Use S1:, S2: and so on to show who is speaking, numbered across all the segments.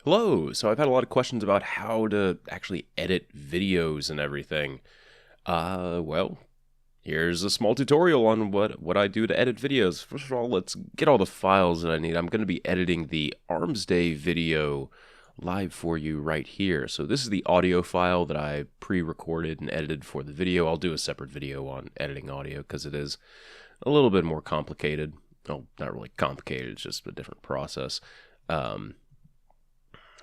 S1: Hello. So I've had a lot of questions about how to actually edit videos and everything. Well, here's a small tutorial on what I do to edit videos. First of all, let's get all the files that I need. I'm going to be editing the Arms Day video live for you right here. So this is the audio file that I pre-recorded and edited for the video. I'll do a separate video on editing audio because it is a little bit more complicated. Well, not really complicated, it's just a different process.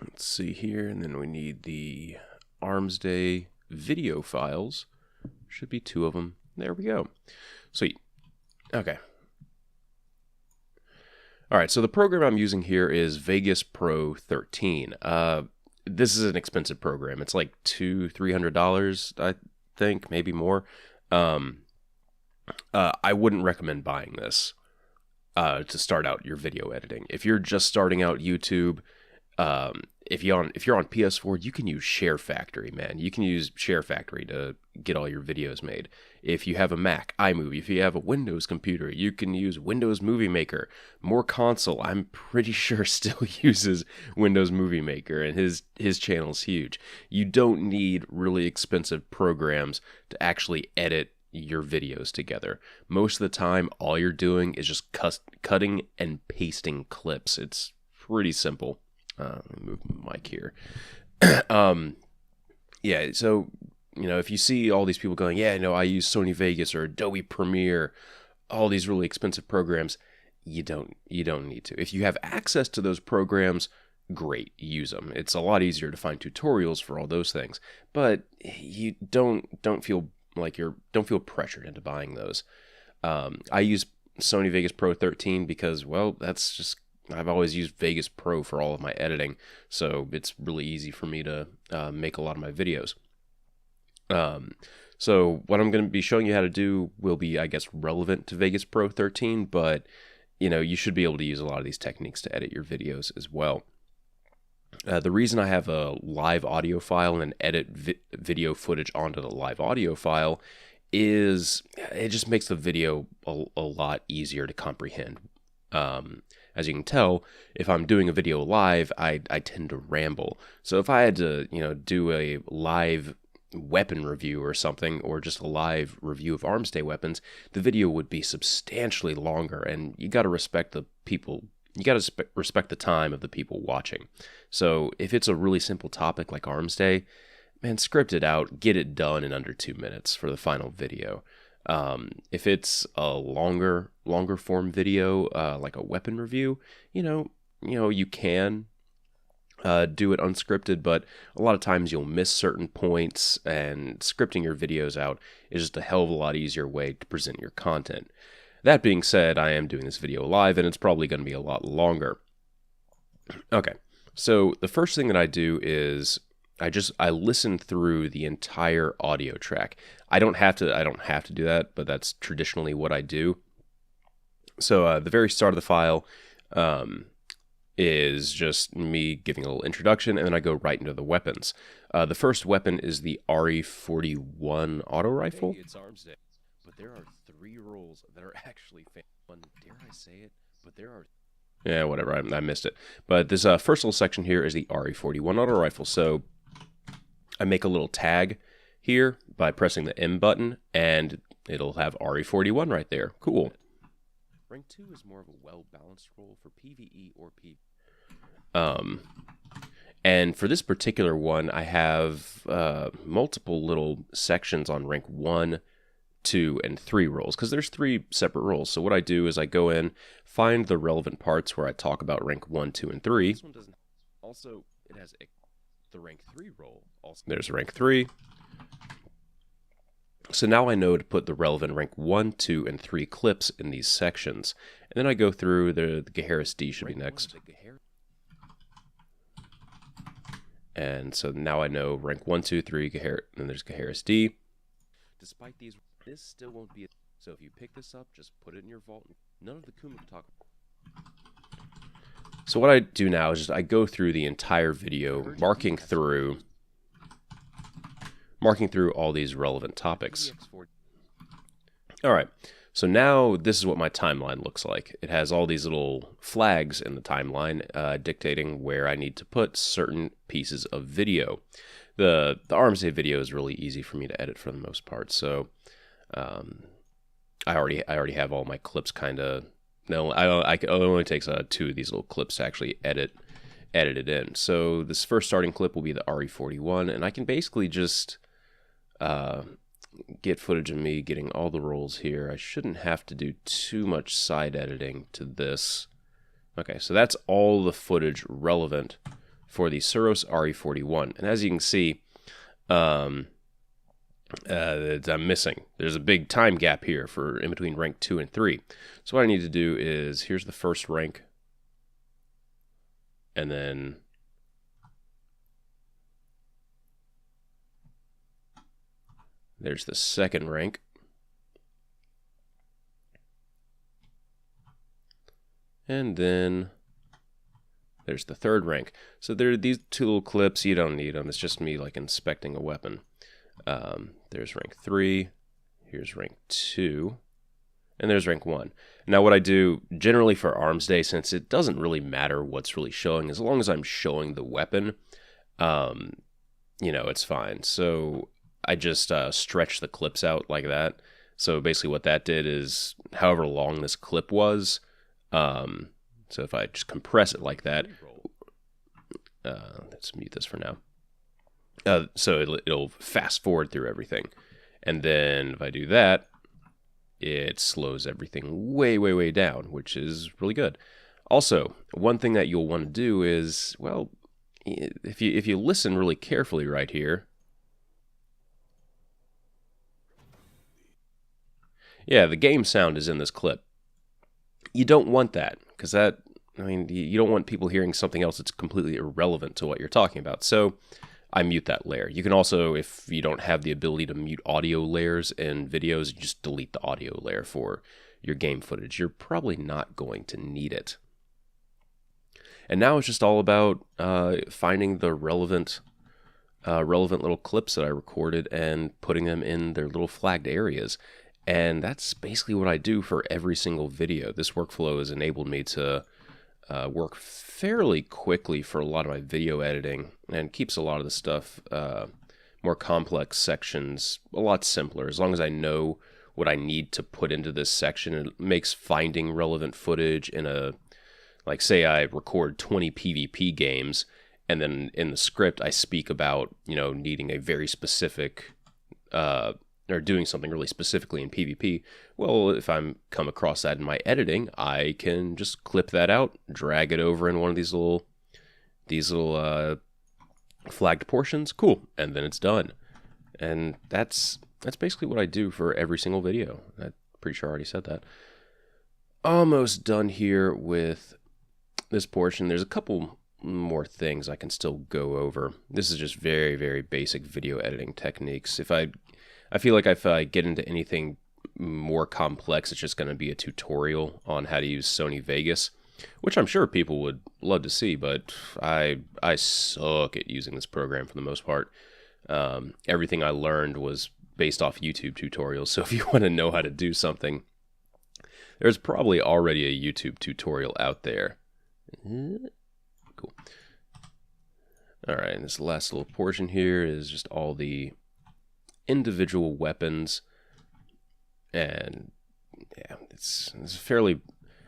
S1: Let's see here, and then we need the Arms Day video files. Should be 2 of them. There we go. Sweet. Okay. All right, so the program I'm using here is Vegas Pro 13. This is an expensive program. It's like $200-300, I think, maybe more. I wouldn't recommend buying this to start out your video editing. If you're just starting out YouTube, if you're on PS4, you can use Share Factory, man. You can use Share Factory to get all your videos made. If you have a Mac, iMovie. If you have a Windows computer, you can use Windows Movie Maker. More Console, I'm pretty sure still uses Windows Movie Maker, and his channel's huge. You don't need really expensive programs to actually edit your videos together. Most of the time, all you're doing is just cutting and pasting clips. It's pretty simple. Let me move my mic here. Yeah, so, if you see all these people going, yeah, I use Sony Vegas or Adobe Premiere, all these really expensive programs, you don't need to. If you have access to those programs, great, use them. It's a lot easier to find tutorials for all those things, but you don't feel pressured into buying those. I use Sony Vegas Pro 13 because, well, I've always used Vegas Pro for all of my editing, so it's really easy for me to make a lot of my videos. So what I'm going to be showing you how to do will be, I guess, relevant to Vegas Pro 13, but, you should be able to use a lot of these techniques to edit your videos as well. The reason I have a live audio file and edit video footage onto the live audio file is it just makes the video a lot easier to comprehend. As you can tell, if I'm doing a video live, I tend to ramble. So if I had to, do a live weapon review or something, or just a live review of Arms Day weapons, the video would be substantially longer, and you got to respect the people. You got to respect the time of the people watching. So if it's a really simple topic like Arms Day, man, script it out, get it done in under 2 minutes for the final video. If it's a longer form video, like a weapon review, you can do it unscripted, but a lot of times you'll miss certain points, and scripting your videos out is just a hell of a lot easier way to present your content. That being said, I am doing this video live, and it's probably going to be a lot longer. Okay, so the first thing that I do is I listen through the entire audio track. I don't have to do that, but that's traditionally what I do. So the very start of the file is just me giving a little introduction, and then I go right into the weapons. The first weapon is the RE41 auto rifle. Hey, it's Arms Day, but there are 3 roles that are actually fun. Dare I say it? But there are. Yeah, whatever. I missed it. But this first little section here is the RE41 auto rifle. So I make a little tag here by pressing the M button, and it'll have RE41 right there. Cool. Rank 2 is more of a well-balanced role for PvE or PvP. And for this particular one, I have multiple little sections on rank 1, 2, and 3 roles, because there's 3 separate roles. So what I do is I go in, find the relevant parts where I talk about rank 1, 2, and 3. This one doesn't. Also, it has the rank 3 role. Also, there's rank 3. So now I know to put the relevant rank 1, 2, and 3 clips in these sections. And then I go through the Gaheris D should be next. And so now I know rank 1, 2, 3, and then there's Gaheris D. Despite these, this still won't be. So if you pick this up, just put it in your vault. None of the Kuma can talk. So what I do now is just I go through the entire video, marking through all these relevant topics. All right, So now this is what my timeline looks like. It has all these little flags in the timeline dictating where I need to put certain pieces of video. The Arms Day video is really easy for me to edit for the most part. So I already have all my clips kind of. No, it only takes 2 of these little clips to actually edit it in. So this first starting clip will be the RE41, and I can basically just get footage of me getting all the rolls here. I shouldn't have to do too much side editing to this. Okay, so that's all the footage relevant for the Suros RE41. And as you can see, I'm missing. There's a big time gap here for in between rank 2 and 3. So what I need to do is, here's the first rank, and then there's the second rank. And then there's the third rank. So there are these 2 little clips. You don't need them. It's just me like inspecting a weapon. There's rank 3. Here's rank 2. And there's rank 1. Now what I do generally for Arms Day, since it doesn't really matter what's really showing, as long as I'm showing the weapon, you know, it's fine. So I just stretch the clips out like that. So basically what that did is, however long this clip was, so if I just compress it like that, let's mute this for now. So it'll fast forward through everything. And then if I do that, it slows everything way, way, way down, which is really good. Also, one thing that you'll want to do is, well, if you listen really carefully right here, yeah, the game sound is in this clip. You don't want that, because that, I mean, you don't want people hearing something else that's completely irrelevant to what you're talking about. So I mute that layer. You can also, if you don't have the ability to mute audio layers in videos, just delete the audio layer for your game footage. You're probably not going to need it. And now it's just all about finding the relevant little clips that I recorded and putting them in their little flagged areas. And that's basically what I do for every single video. This workflow has enabled me to work fairly quickly for a lot of my video editing, and keeps a lot of the stuff, more complex sections, a lot simpler. As long as I know what I need to put into this section, it makes finding relevant footage in a, like say I record 20 PvP games, and then in the script I speak about, you know, needing a very specific, or doing something really specifically in PvP. Well, if I'm come across that in my editing, I can just clip that out, drag it over in one of these little flagged portions. Cool, and then it's done. And that's basically what I do for every single video. I'm pretty sure I already said that. Almost done here with this portion. There's a couple more things I can still go over. This is just very, very basic video editing techniques. I feel like if I get into anything more complex, it's just going to be a tutorial on how to use Sony Vegas, which I'm sure people would love to see, but I suck at using this program for the most part. Everything I learned was based off YouTube tutorials, so if you want to know how to do something, there's probably already a YouTube tutorial out there. Cool. All right, and this last little portion here is just all the individual weapons, and yeah, it's fairly,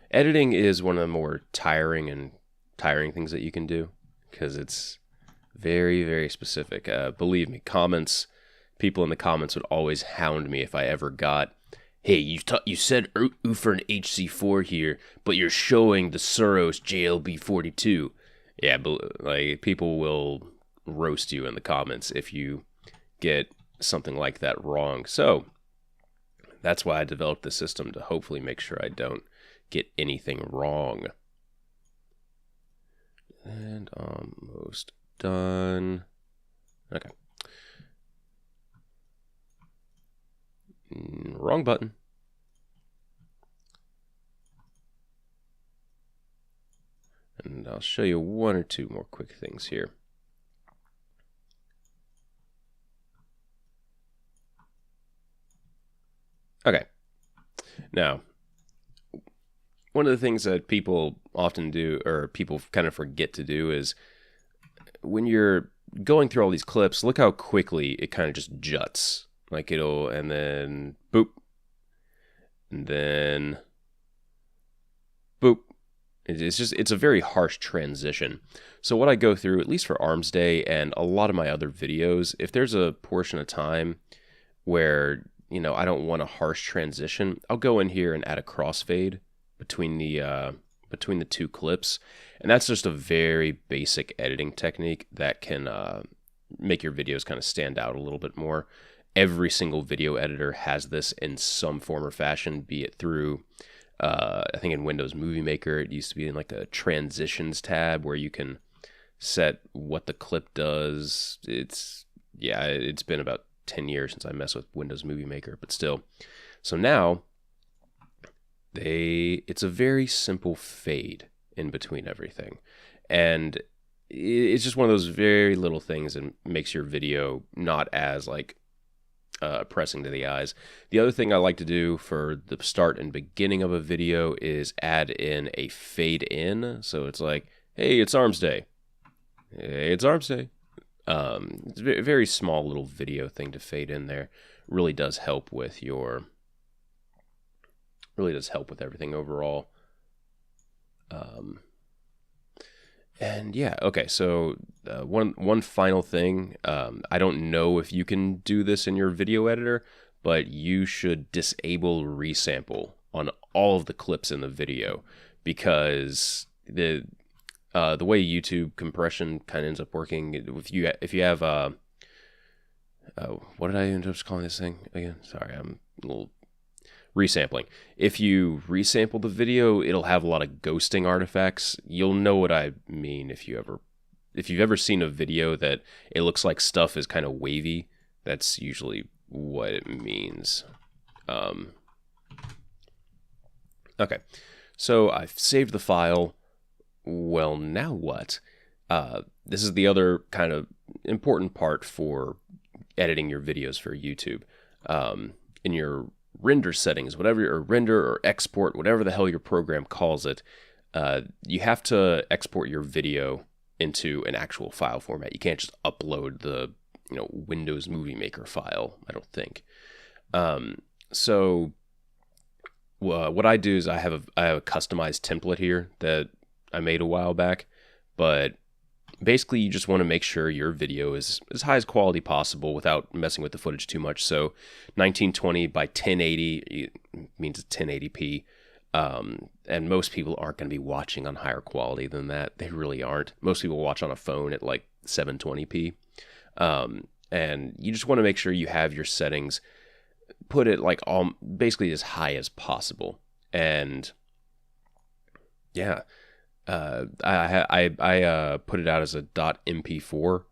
S1: editing is one of the more tiring things that you can do, because it's very, very specific. Believe me, people in the comments would always hound me if I ever got, hey, you said Ufer and HC4 here, but you're showing the Suros JLB42. Yeah, but like, people will roast you in the comments if you get something like that wrong. So that's why I developed the system, to hopefully make sure I don't get anything wrong. And almost done. Okay. Wrong button. And I'll show you one or two more quick things here. Okay. Now, one of the things that people often do, or people kind of forget to do, is when you're going through all these clips, look how quickly it kind of just juts. Like it'll, and then boop, and then boop. It's a very harsh transition. So what I go through, at least for Arms Day and a lot of my other videos, if there's a portion of time where, I don't want a harsh transition, I'll go in here and add a crossfade between the two clips. And that's just a very basic editing technique that can make your videos kind of stand out a little bit more. Every single video editor has this in some form or fashion, be it through I think in Windows Movie Maker, it used to be in like a transitions tab where you can set what the clip does. It's been about 10 years since I messed with Windows Movie Maker, but still. So now it's a very simple fade in between everything. And it's just one of those very little things that makes your video not as like pressing to the eyes. The other thing I like to do for the start and beginning of a video is add in a fade in. So it's like, hey, it's Arms Day. Hey, it's Arms Day. It's a very small little video thing to fade in there. Really does help with everything overall. And yeah, okay, so one final thing. I don't know if you can do this in your video editor, but you should disable resample on all of the clips in the video, because the way YouTube compression kind of ends up working, if you have what did I end up calling this thing again? Sorry, I'm a little resampling. If you resample the video, it'll have a lot of ghosting artifacts. You'll know what I mean if you've ever seen a video that it looks like stuff is kind of wavy. That's usually what it means. Okay, so I've saved the file. Well, now what? This is the other kind of important part for editing your videos for YouTube. In your render settings, or render or export, whatever the hell your program calls it, you have to export your video into an actual file format. You can't just upload the Windows Movie Maker file, I don't think. So what I do is I have a customized template here that I made a while back, but basically you just want to make sure your video is as high as quality possible without messing with the footage too much. So 1920 by 1080 means 1080p. And most people aren't going to be watching on higher quality than that. They really aren't. Most people watch on a phone at like 720p. And you just want to make sure you have your settings put it like basically as high as possible. And yeah, I put it out as a .mp4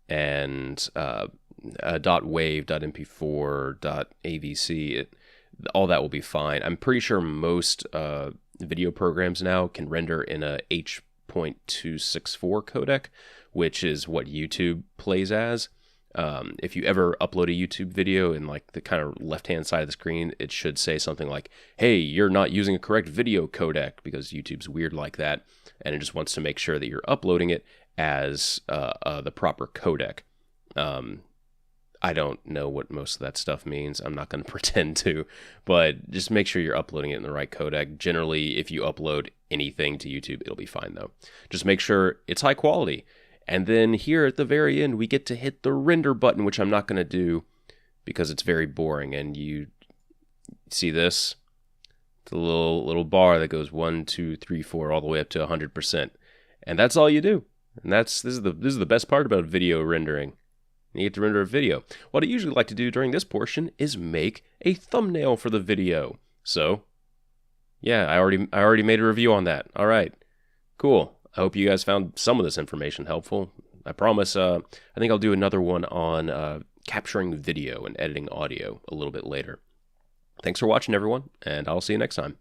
S1: and .wave, .mp4, .avc. All that will be fine. I'm pretty sure most video programs now can render in a H.264 codec, which is what YouTube plays as. If you ever upload a YouTube video, in like the kind of left-hand side of the screen, it should say something like, hey, you're not using a correct video codec, because YouTube's weird like that, and it just wants to make sure that you're uploading it as the proper codec. I don't know what most of that stuff means. I'm not going to pretend to, but just make sure you're uploading it in the right codec. Generally, if you upload anything to YouTube, it'll be fine though. Just make sure it's high quality. And then here at the very end, we get to hit the render button, which I'm not going to do because it's very boring. And you see this? It's a little bar that goes 1, 2, 3, 4, all the way up to 100%. And that's all you do. And this is the best part about video rendering. You get to render a video. What I usually like to do during this portion is make a thumbnail for the video. So, yeah, I already made a review on that. All right, cool. I hope you guys found some of this information helpful. I promise. I think I'll do another one on capturing video and editing audio a little bit later. Thanks for watching, everyone, and I'll see you next time.